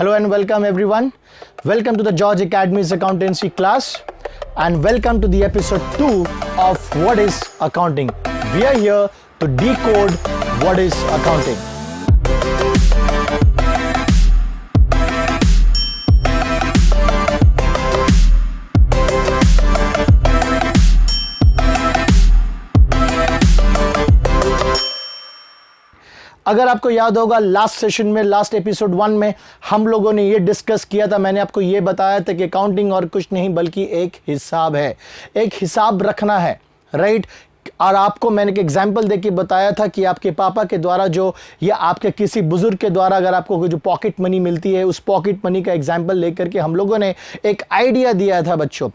Hello and welcome everyone. Welcome to the George Academy's accountancy class and welcome to the episode 2 of What is Accounting. We are here to decode what is accounting. अगर आपको याद होगा last session में, last episode 1 में हम लोगों ने ये डिस्कस किया था, मैंने आपको ये बताया था कि अकाउंटिंग और कुछ नहीं बल्कि एक हिसाब है, एक हिसाब रखना है, राइट। और आपको मैंने एक एग्जाम्पल देके बताया था कि आपके पापा के द्वारा जो या आपके किसी बुजुर्ग के द्वारा अगर आपको जो पॉकेट मनी मिलती है, उस पॉकेट मनी का एग्जाम्पल लेकर के हम लोगों ने एक आइडिया दिया था बच्चों।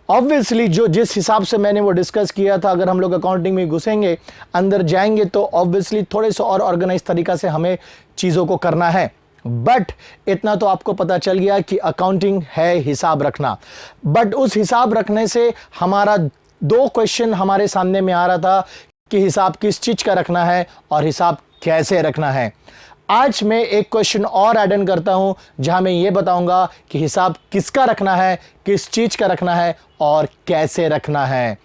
ऑब्वियसली जो जिस हिसाब से मैंने वो डिस्कस किया था, अगर हम लोग अकाउंटिंग में घुसेंगे, अंदर जाएंगे तो ऑब्वियसली थोड़े से और ऑर्गेनाइज तरीका से हमें चीज़ों को करना है। बट इतना तो आपको पता चल गया कि अकाउंटिंग है हिसाब रखना। बट उस हिसाब रखने से हमारा दो क्वेश्चन हमारे सामने में आ रहा था कि हिसाब किस चीज़ का रखना है और हिसाब कैसे रखना है। आज मैं एक क्वेश्चन और ऐड ऑन करता हूं जहां मैं ये बताऊंगा कि हिसाब किसका रखना है, किस चीज़ का रखना है और कैसे रखना है।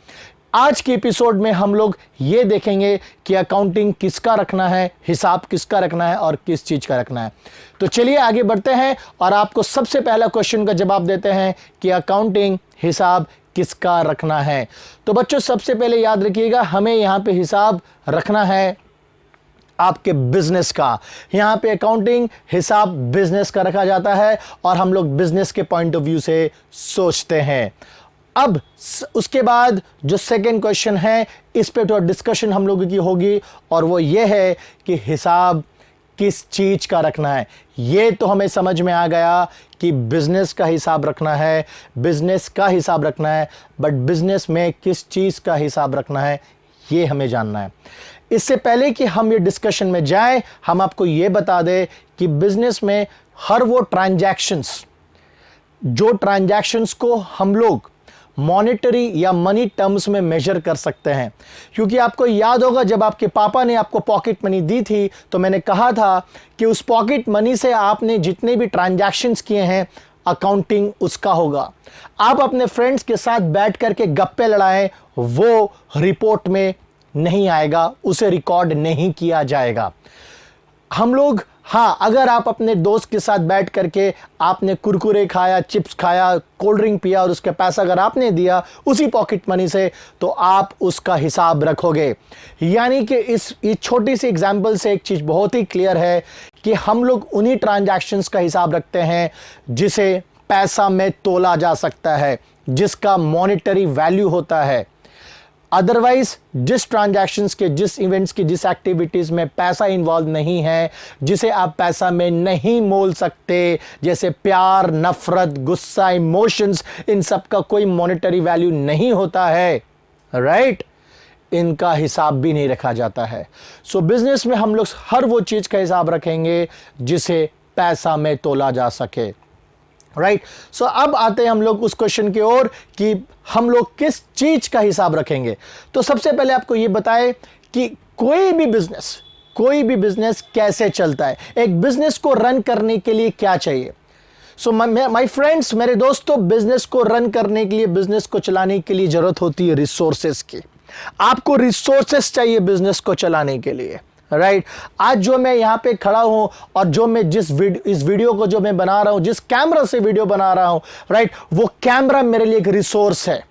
आज के एपिसोड में हम लोग ये देखेंगे कि अकाउंटिंग किसका रखना है, हिसाब किसका रखना है और किस चीज़ का रखना है। तो चलिए आगे बढ़ते हैं और आपको सबसे पहला क्वेश्चन का जवाब देते हैं कि अकाउंटिंग हिसाब किसका रखना है। तो बच्चों सबसे पहले याद रखिएगा, हमें यहाँ पे हिसाब रखना है आपके बिजनेस का। यहाँ पे अकाउंटिंग हिसाब बिजनेस का रखा जाता है और हम लोग बिजनेस के पॉइंट ऑफ व्यू से सोचते हैं। अब उसके बाद जो सेकंड क्वेश्चन है, इस पे तो डिस्कशन हम लोगों की होगी और वो ये है कि हिसाब किस चीज़ का रखना है। ये तो हमें समझ में आ गया कि बिजनेस का हिसाब रखना है, बिजनेस का हिसाब रखना है, बट बिजनेस में किस चीज़ का हिसाब रखना है ये हमें जानना है। इससे पहले कि हम ये डिस्कशन में जाएं, हम आपको ये बता दें कि बिजनेस में हर वो ट्रांजैक्शंस को हम लोग मॉनेटरी या मनी टर्म्स में मेजर कर सकते हैं। क्योंकि आपको याद होगा जब आपके पापा ने आपको पॉकेट मनी दी थी तो मैंने कहा था कि उस पॉकेट मनी से आपने जितने भी ट्रांजैक्शंस किए हैं अकाउंटिंग उसका होगा। आप अपने फ्रेंड्स के साथ बैठ करके गप्पे लड़ाएं, वो रिपोर्ट में नहीं आएगा, उसे रिकॉर्ड नहीं किया जाएगा। हम लोग अगर आप अपने दोस्त के साथ बैठ करके आपने कुरकुरे खाया, चिप्स खाया, कोल्ड ड्रिंक पिया और उसका पैसा अगर आपने दिया उसी पॉकेट मनी से, तो आप उसका हिसाब रखोगे। यानी कि इस छोटी सी एग्जांपल से एक चीज़ बहुत ही क्लियर है कि हम लोग उन्हीं ट्रांजैक्शंस का हिसाब रखते हैं जिसे पैसा में तोला जा सकता है, जिसका मॉनेटरी वैल्यू होता है। अदरवाइज जिस ट्रांजैक्शंस के, जिस इवेंट्स की, जिस एक्टिविटीज़ में पैसा इन्वॉल्व नहीं है, जिसे आप पैसा में नहीं मोल सकते, जैसे प्यार, नफरत, गुस्सा, इमोशंस, इन सब का कोई मॉनेटरी वैल्यू नहीं होता है, राइट, इनका हिसाब भी नहीं रखा जाता है। सो बिजनेस में हम लोग हर वो चीज़ का हिसाब रखेंगे जिसे पैसा में तोला जा सके, राइट। सो अब आते हैं हम लोग उस क्वेश्चन की ओर कि हम लोग किस चीज का हिसाब रखेंगे। तो सबसे पहले आपको ये बताएं कि कोई भी बिजनेस कैसे चलता है, एक बिजनेस को रन करने के लिए क्या चाहिए। सो माय फ्रेंड्स, मेरे दोस्तों, बिजनेस को रन करने के लिए, बिजनेस को चलाने के लिए जरूरत होती है रिसोर्सेस की। आपको रिसोर्सेस चाहिए बिजनेस को चलाने के लिए, राइट। आज जो मैं यहाँ पे खड़ा हूँ और जो मैं इस वीडियो को जो मैं बना रहा हूँ, जिस कैमरा से वीडियो बना रहा हूँ, राइट, वो कैमरा मेरे लिए एक रिसोर्स है,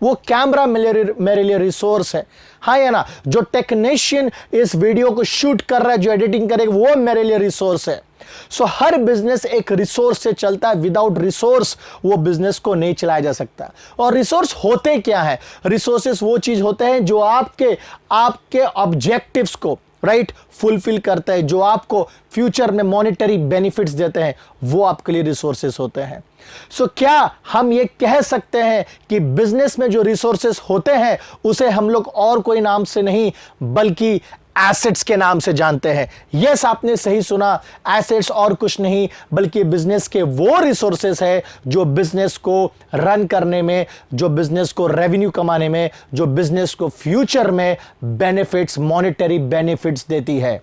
वो कैमरा मेरे लिए रिसोर्स है, हाँ या ना। जो टेक्नीशियन इस वीडियो को शूट कर रहा है, जो एडिटिंग करेगा, वो मेरे लिए रिसोर्स है। सो हर बिजनेस एक रिसोर्स से चलता है। विदाउट रिसोर्स वो बिजनेस को नहीं चलाया जा सकता। और रिसोर्स होते क्या है? रिसोर्सेस वो चीज होते हैं जो आपके ऑब्जेक्टिव्स को, राइट, फुलफिल करता है, जो आपको फ्यूचर में मॉनेटरी बेनिफिट्स देते हैं, वो आपके लिए रिसोर्सेस होते हैं। सो क्या हम ये कह सकते हैं कि बिजनेस में जो रिसोर्सेस होते हैं उसे हम लोग और कोई नाम से नहीं बल्कि एसेट्स के नाम से जानते हैं? यस, आपने सही सुना, एसेट्स और कुछ नहीं बल्कि बिजनेस के वो रिसोर्सेस है जो बिजनेस को रन करने में, जो बिजनेस को रेवेन्यू कमाने में, जो बिजनेस को फ्यूचर में बेनिफिट्स, मॉनेटरी बेनिफिट्स देती है।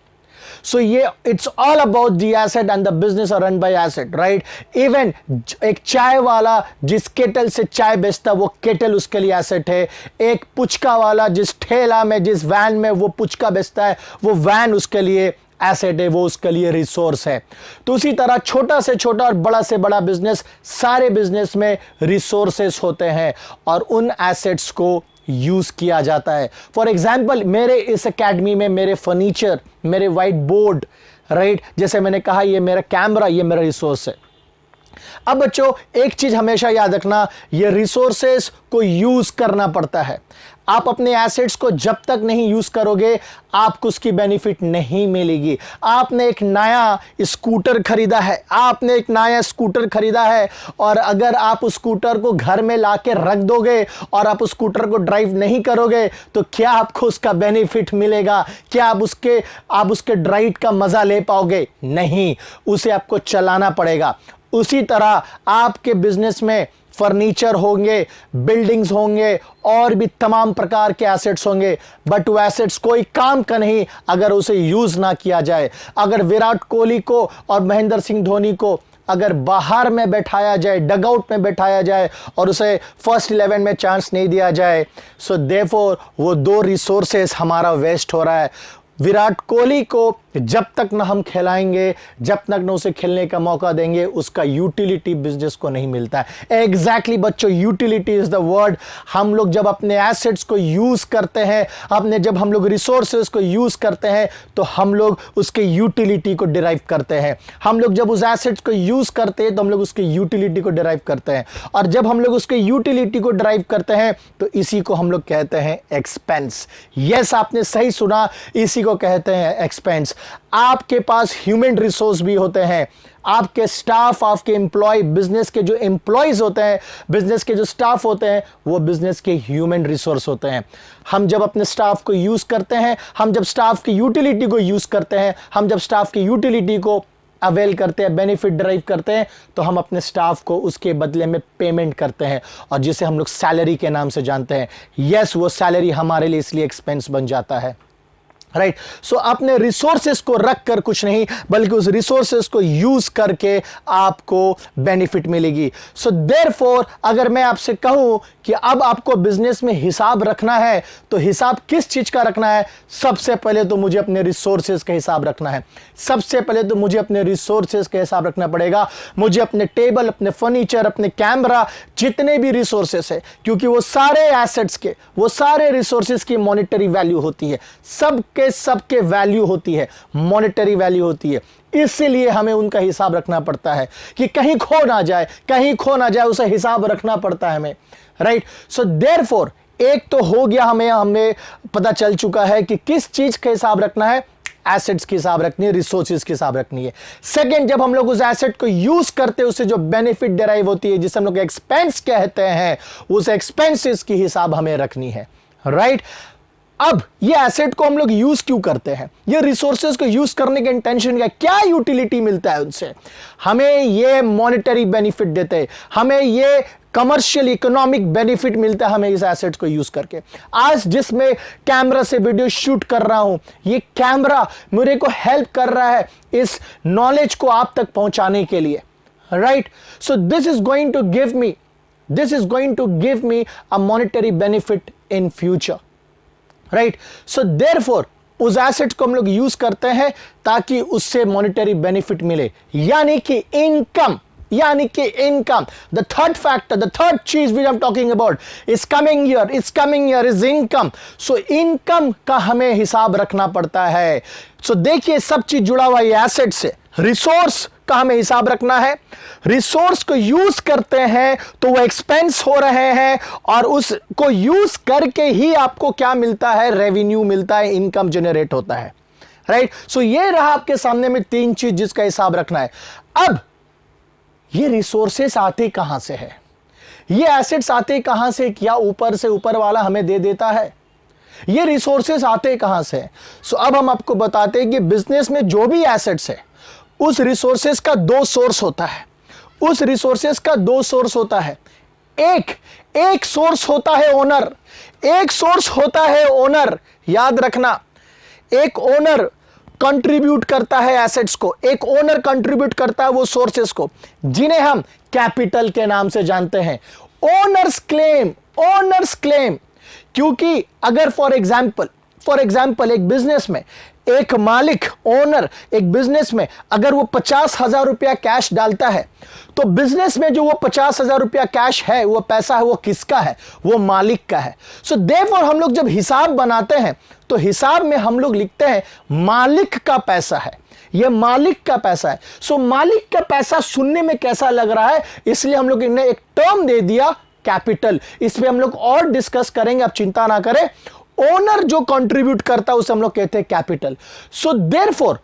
सो ये it's all about the asset and the business are run by asset, right. Even एक चाय वाला जिस केटल से चाय बेचता वो केटल उसके लिए एसेट है। एक पुचका वाला जिस ठेला में जिस वैन में वो पुचका बेचता है वो वैन उसके लिए एसेट है, वो उसके लिए रिसोर्स है। तो उसी तरह छोटा से छोटा और बड़ा से बड़ा बिजनेस, सारे बिजनेस में रिसोर्सेस होते हैं और उन एसेट्स को यूज किया जाता है। फॉर एग्जाम्पल मेरे इस एकेडमी में मेरे फर्नीचर, मेरे व्हाइट बोर्ड, राइट, जैसे मैंने कहा ये मेरा कैमरा, ये मेरा रिसोर्स है। अब बच्चों एक चीज हमेशा याद रखना, ये रिसोर्सेस को यूज करना पड़ता है। आप अपने एसेट्स को जब तक नहीं यूज करोगे आपको उसकी बेनिफिट नहीं मिलेगी। आपने एक नया स्कूटर खरीदा है, आपने एक नया स्कूटर खरीदा है और अगर आप उस स्कूटर को घर में लाके रख दोगे और आप उस स्कूटर को ड्राइव नहीं करोगे तो क्या आपको उसका बेनिफिट मिलेगा? क्या आप उसके ड्राइव का मजा ले पाओगे? नहीं, उसे आपको चलाना पड़ेगा। उसी तरह आपके बिजनेस में फर्नीचर होंगे, बिल्डिंग्स होंगे और भी तमाम प्रकार के एसेट्स होंगे, बट वो एसेट्स कोई काम का नहीं अगर उसे यूज ना किया जाए। अगर विराट कोहली को और महेंद्र सिंह धोनी को अगर बाहर में बैठाया जाए, डगआउट में बैठाया जाए और उसे फर्स्ट 11 में चांस नहीं दिया जाए, सो देयरफॉर वो 2 रिसोर्सेस हमारा वेस्ट हो रहा है। विराट कोहली को जब तक ना हम खिलाएंगे, जब तक ना उसे खेलने का मौका देंगे, उसका यूटिलिटी बिजनेस को नहीं मिलता है। एग्जैक्टली बच्चों, यूटिलिटी इज द वर्ड। हम लोग जब अपने एसेट्स को यूज करते हैं, जब हम लोग रिसोर्सेज को यूज करते हैं तो हम लोग उसके यूटिलिटी को डिराइव करते हैं। हम लोग जब उस एसेट्स को यूज करते हैं तो हम लोग उसके यूटिलिटी को डिराइव करते हैं और जब हम लोग उसके यूटिलिटी को डिराइव करते हैं तो इसी को हम लोग कहते हैं एक्सपेंस। यस, आपने सही सुना, इसी को कहते हैं एक्सपेंस। आपके पास ह्यूमन रिसोर्स भी होते हैं, आपके स्टाफ, आपके एम्प्लॉय, बिजनेस के जो एम्प्लॉयज होते हैं, बिजनेस के जो स्टाफ होते हैं, वो बिजनेस के ह्यूमन रिसोर्स होते हैं। हम जब अपने स्टाफ को यूज करते हैं, हम जब स्टाफ की यूटिलिटी को यूज करते हैं, हम जब स्टाफ की यूटिलिटी को अवेल करते हैं, बेनिफिट ड्राइव करते हैं, तो हम अपने स्टाफ को उसके बदले में पेमेंट करते हैं और जिसे हम लोग सैलरी के नाम से जानते हैं। यस, वो सैलरी हमारे लिए इसलिए एक्सपेंस बन जाता है, राइट। सो अपने रिसोर्सेस को रख कर कुछ नहीं, बल्कि उस रिसोर्सेस को यूज करके आपको बेनिफिट मिलेगी। सो देयरफॉर अगर मैं आपसे कहूं कि अब आपको बिजनेस में हिसाब रखना है तो हिसाब किस चीज का रखना है? सबसे पहले तो मुझे अपने रिसोर्सेस का हिसाब रखना है। सबसे पहले तो मुझे अपने रिसोर्सेस का हिसाब रखना पड़ेगा। मुझे अपने टेबल, अपने फर्नीचर, अपने कैमरा, जितने भी रिसोर्सेस है, क्योंकि वो सारे एसेट्स के, वो सारे रिसोर्सेस की मॉनेटरी वैल्यू होती है, सबके वैल्यू होती है, मॉनेटरी वैल्यू होती है। इसलिए हमें उनका हिसाब रखना पड़ता है कि कहीं खो ना जाए, उसे हिसाब रखना पड़ता है हमें, राइट। सो देयरफॉर एक तो हो गया, हमें पता चल चुका है कि किस चीज का हिसाब रखना है, एसेट्स की हिसाब रखनी है, रिसोर्सेज की हिसाब रखनी है। सेकंड, जब हम लोग उस एसेट को यूज करते हैं, उससे जो बेनिफिट डिराइव होती है, जिसे हम लोग एक्सपेंस कहते हैं, उस एक्सपेंसेस की हिसाब हमें रखनी है, राइट। अब ये एसेट को हम लोग यूज क्यों करते हैं? ये रिसोर्सेज को यूज करने के इंटेंशन क्या यूटिलिटी मिलता है उनसे? हमें ये मॉनेटरी बेनिफिट देते हैं, हमें ये कमर्शियल इकोनॉमिक बेनिफिट मिलता है हमें इस एसेट को यूज करके। आज जिसमें कैमरा से वीडियो शूट कर रहा हूं, ये कैमरा मेरे को हेल्प कर रहा है इस नॉलेज को आप तक पहुंचाने के लिए, right. So this is going to give me a monetary benefit in future, right. So therefore उस एसेट को हम लोग यूज करते हैं ताकि उससे मॉनेटरी बेनिफिट मिले, यानी कि income. The third factor, the third चीज which I am talking about is coming here is income. So income का हमें हिसाब रखना पड़ता है। सो देखिए, सब चीज जुड़ा हुआ है एसेट से। रिसोर्स का हमें हिसाब रखना है, रिसोर्स को यूज करते हैं तो वो एक्सपेंस हो रहे हैं और उसको यूज करके ही आपको क्या मिलता है? रेवेन्यू मिलता है, इनकम जनरेट होता है, राइट। सो ये रहा आपके सामने में 3 चीज जिसका हिसाब रखना है। अब ये रिसोर्सेस आते कहां से है? ये एसेट्स आते कहां से? क्या ऊपर से ऊपर वाला हमें दे देता है? ये रिसोर्सेस आते कहां से? सो अब हम आपको बताते हैं कि बिजनेस में जो भी एसेट्स है, उस रिसोर्सेस का 2 सोर्स होता है। उस रिसोर्सेस का 2 सोर्स होता है। एक सोर्स होता है ओनर, याद रखना। एक ओनर कंट्रीब्यूट करता है एसेट्स को, एक ओनर कंट्रीब्यूट करता है वो सोर्सेस को, जिन्हें हम कैपिटल के नाम से जानते हैं। ओनर्स क्लेम, क्योंकि अगर फॉर एग्जाम्पल एक बिजनेस में एक मालिक, ओनर एक बिजनेस में अगर वो 50,000 रुपया कैश डालता है, तो बिजनेस में जो वो 50,000 रुपया कैश है, वो पैसा है, वो किसका है? वो मालिक का है। सो देयरफॉर हम लोग जब हिसाब बनाते हैं तो हिसाब में हम लोग लिखते हैं मालिक का पैसा है, ये मालिक का पैसा है। सो मालिक का पैसा सुनने में कैसा लग रहा है, इसलिए हम लोग इन्हें एक टर्म दे दिया कैपिटल। इस पे हम लोग और डिस्कस करेंगे, आप चिंता ना करें। ओनर जो कंट्रीब्यूट करता है उसे हम लोग कहते हैं कैपिटल। सो देयरफॉर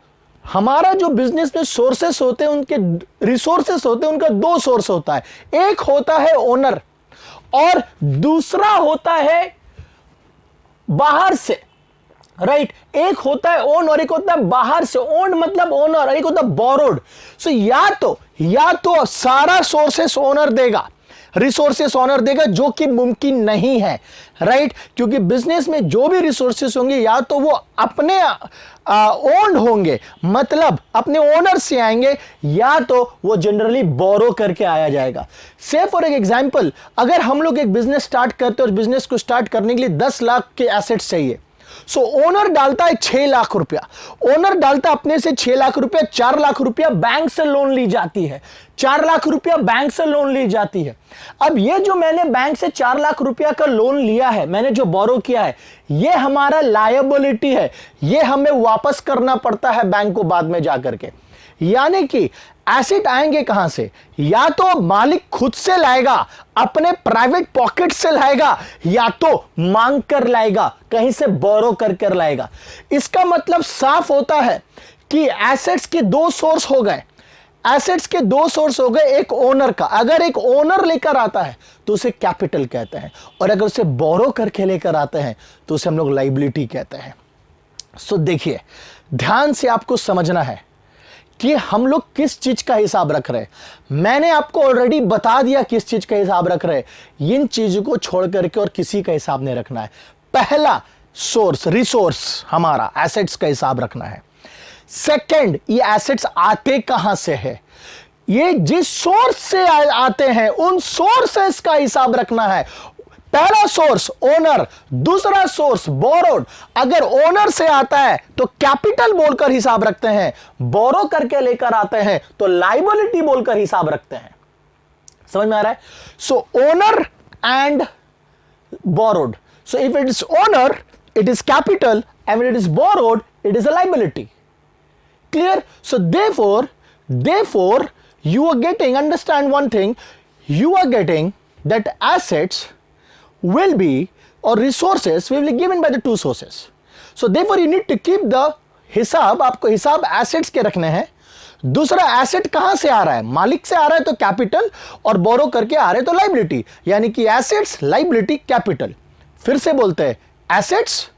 हमारा जो बिजनेस में सोर्सेस होते हैं, उनके रिसोर्सेस होते हैं, उनका दो सोर्स होता है। एक होता है ओनर और दूसरा होता है बाहर से, राइट? एक होता है ओन और एक होता है बाहर से। ओन मतलब ओनर और एक होता है बोरोड। सो या तो सारा सोर्सेस ओनर देगा, रिसोर्सेस ओनर देगा, जो कि मुमकिन नहीं है, राइट? क्योंकि बिजनेस में जो भी रिसोर्सेस होंगे या तो वो अपने ओन्ड होंगे, मतलब अपने ओनर से आएंगे, या तो वो जनरली बोरो करके आया जाएगा। से फॉर एग्जांपल, अगर हम लोग एक बिजनेस स्टार्ट करते हैं और बिजनेस को स्टार्ट करने के लिए 10 लाख के एसेट्स चाहिए, सो ओनर डालता है 6 लाख रुपया, ओनर डालता अपने से 6 लाख रुपया, 4 लाख रुपया बैंक से लोन ली जाती है, 4 लाख रुपया बैंक से लोन ली जाती है। अब ये जो मैंने बैंक से 4 लाख रुपया का लोन लिया है, मैंने जो बोरो किया है, ये हमारा लायबिलिटी है, ये हमें वापस करना पड़ता है बैंक को बाद में जाकर के। यानी कि एसेट आएंगे कहां से? या तो मालिक खुद से लाएगा, अपने प्राइवेट पॉकेट से लाएगा, या तो मांग कर लाएगा, कहीं से बोरो कर लाएगा। इसका मतलब साफ होता है कि एसेट्स के दो सोर्स हो गए। एसेट्स के दो सोर्स हो गए, एक ओनर का, अगर एक ओनर लेकर आता है तो उसे कैपिटल कहते हैं, और अगर उसे बोरो करके लेकर आते हैं तो उसे हम लोग लायबिलिटी कहते हैं। सो देखिए, ध्यान से आपको समझना है कि हम लोग किस चीज का हिसाब रख रहे हैं। मैंने आपको ऑलरेडी बता दिया किस चीज का हिसाब रख रहे हैं। इन चीजों को छोड़ करके और किसी का हिसाब नहीं रखना है। पहला सोर्स, रिसोर्स, हमारा एसेट्स का हिसाब रखना है। सेकंड, ये एसेट्स आते कहां से है, ये जिस सोर्स से आते हैं उन सोर्सेस का हिसाब रखना है। पहला सोर्स ओनर, दूसरा सोर्स बोरोड। अगर ओनर से आता है तो कैपिटल बोलकर हिसाब रखते हैं, बोरो करके लेकर आते हैं तो लायबिलिटी बोलकर हिसाब रखते हैं। समझ में आ रहा है? So owner and borrowed. So if it is owner it is capital, and when it is borrowed it is a liability. Clear? So therefore you are getting, understand one thing, you are getting that assets will be, or resources will be given by the two sources. So therefore you need to keep the हिसाब, आपको हिसाब assets के रखने हैं। दूसरा, asset कहां से आ रहा है? मालिक से आ रहा है तो कैपिटल, और बोरो करके आ रहे तो लायबिलिटी। यानी कि एसेट्स, लायबिलिटी, कैपिटल। फिर से बोलते हैं, एसेट्स,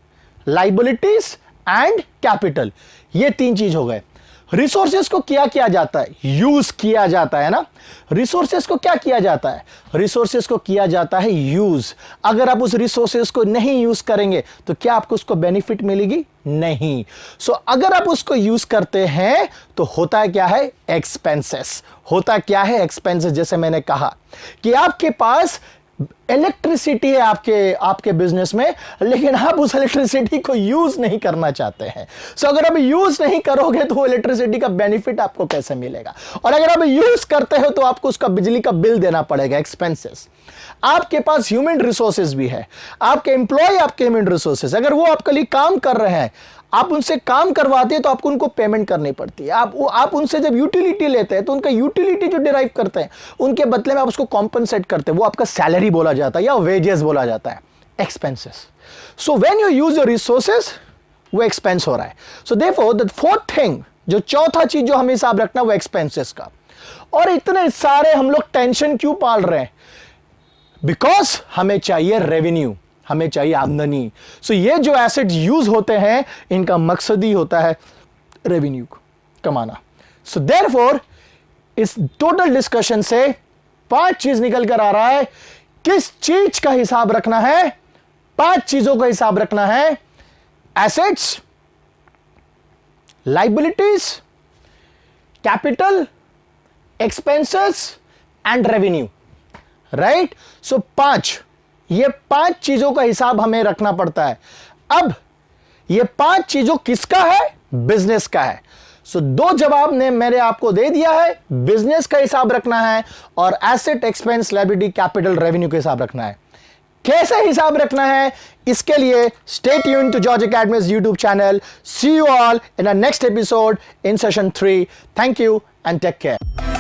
लायबिलिटीज एंड कैपिटल, ये तीन चीज हो गए। रिसोर्सेस को क्या किया जाता है? यूज किया जाता है ना। रिसोर्सेस को क्या किया जाता है? रिसोर्सेस को किया जाता है यूज। अगर आप उस रिसोर्सेस को नहीं यूज करेंगे तो क्या आपको उसको बेनिफिट मिलेगी? नहीं। सो अगर आप उसको यूज करते हैं तो होता क्या है? एक्सपेंसेस। होता क्या है? एक्सपेंसेस। जैसे मैंने कहा कि आपके पास इलेक्ट्रिसिटी है आपके बिजनेस में, लेकिन आप उस इलेक्ट्रिसिटी को यूज नहीं करना चाहते हैं। सो अगर आप यूज नहीं करोगे तो वो इलेक्ट्रिसिटी का बेनिफिट आपको कैसे मिलेगा? और अगर आप यूज करते हो तो आपको उसका बिजली का बिल देना पड़ेगा, एक्सपेंसेस। आपके पास ह्यूमन रिसोर्सेज भी है, आपके एम्प्लॉय, आपके ह्यूमन रिसोर्सेज, अगर वो आपके लिए काम कर रहे हैं, आप उनसे काम करवाते हैं तो आपको उनको पेमेंट करनी पड़ती है। आप उनसे जब यूटिलिटी लेते हैं तो उनका यूटिलिटी जो डिराइव करते हैं उनके बदले में आप उसको कॉम्पनसेट करते हैं, वो आपका सैलरी बोला जाता है या वेजेस बोला जाता है, expenses. So when you use your resources, वो एक्सपेंस हो रहा है। So therefore the fourth thing, जो चौथा चीज जो हमें हिसाब रखना, वो एक्सपेंसेस का। और इतने सारे हम लोग टेंशन क्यों पाल रहे हैं? बिकॉज हमें चाहिए रेवेन्यू, हमें चाहिए आमदनी। सो ये जो एसेट यूज होते हैं, इनका मकसद ही होता है रेवेन्यू कमाना। सो देयरफॉर इस टोटल डिस्कशन से 5 चीज निकल कर आ रहा है। किस चीज का हिसाब रखना है? 5 चीजों का हिसाब रखना है। Assets, liabilities, capital, expenses and revenue, right. So ये 5 चीजों का हिसाब हमें रखना पड़ता है। अब ये 5 चीजों किसका है? बिजनेस का है। सो 2 जवाब ने मैंने आपको दे दिया है, बिजनेस का हिसाब रखना है और asset, expense, liability, capital, revenue का हिसाब रखना है। कैसे हिसाब रखना है, इसके लिए stay tuned to George academy's YouTube channel. See you all in a next episode in session 3। Thank you and take care.